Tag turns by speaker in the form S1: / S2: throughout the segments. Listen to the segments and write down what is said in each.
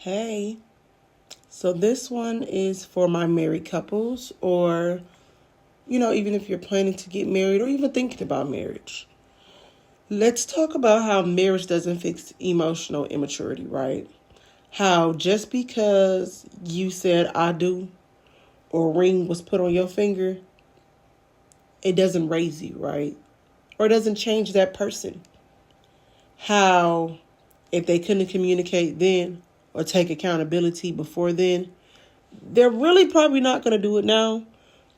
S1: Hey, so this one is for my married couples, or, even if you're planning to get married or even thinking about marriage. Let's talk about how marriage doesn't fix emotional immaturity, right? How just because you said I do or a ring was put on your finger, it doesn't raise you, right? Or it doesn't change that person. How if they couldn't communicate then or take accountability before then, they're really probably not going to do it now.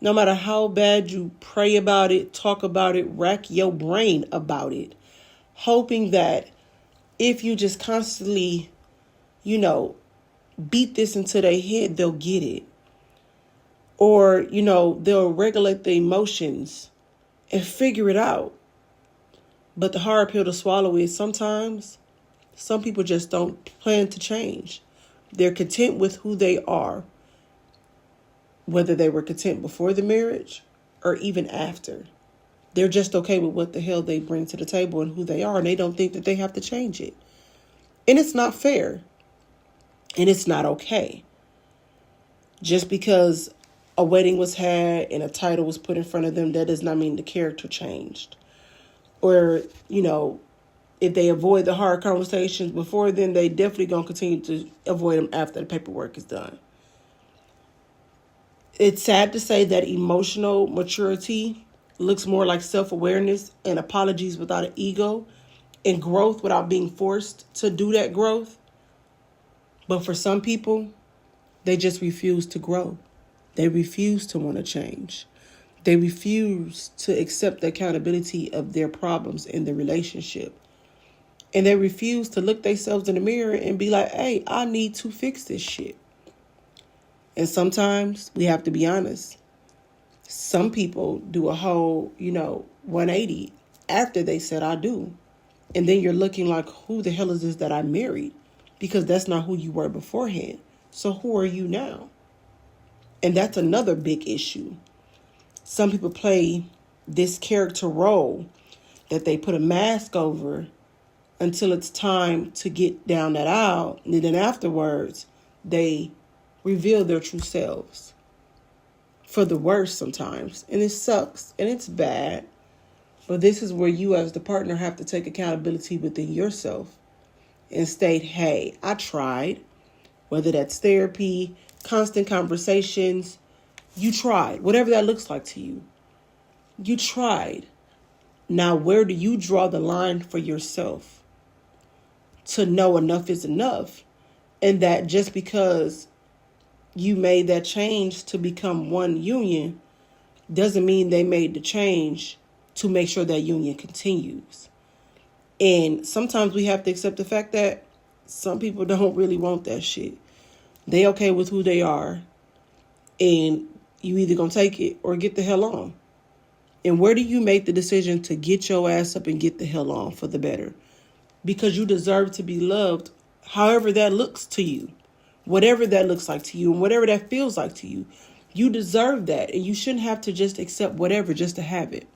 S1: No matter how bad you pray about it, talk about it, rack your brain about it, hoping that if you just constantly, beat this into their head, they'll get it. Or, they'll regulate the emotions and figure it out. But the hard pill to swallow is sometimes some people just don't plan to change. They're content with who they are, whether they were content before the marriage or even after. They're just okay with what the hell they bring to the table and who they are, and they don't think that they have to change it. And it's not fair. And it's not okay. Just because a wedding was had and a title was put in front of them, that does not mean the character changed. Or, if they avoid the hard conversations before then, they definitely going to continue to avoid them after the paperwork is done. It's sad to say that emotional maturity looks more like self-awareness and apologies without an ego and growth without being forced to do that growth. But for some people, they just refuse to grow. They refuse to want to change. They refuse to accept the accountability of their problems in the relationship. And they refuse to look themselves in the mirror and be like, hey, I need to fix this shit. And sometimes we have to be honest. Some people do a whole, 180 after they said I do. And then you're looking like, who the hell is this that I married? Because that's not who you were beforehand. So who are you now? And that's another big issue. Some people play this character role that they put a mask over until it's time to get down that aisle. And then afterwards, they reveal their true selves. For the worst sometimes. And it sucks. And it's bad. But this is where you as the partner have to take accountability within yourself. And state, hey, I tried. Whether that's therapy, constant conversations. You tried. Whatever that looks like to you. You tried. Now, where do you draw the line for yourself? To know enough is enough. And that just because you made that change to become one union doesn't mean they made the change to make sure that union continues. And sometimes we have to accept the fact that some people don't really want that shit. They okay with who they are. And you either gonna take it or get the hell on. And where do you make the decision to get your ass up and get the hell on for the better? Because you deserve to be loved however that looks to you. Whatever that looks like to you and whatever that feels like to you. You deserve that. And you shouldn't have to just accept whatever just to have it.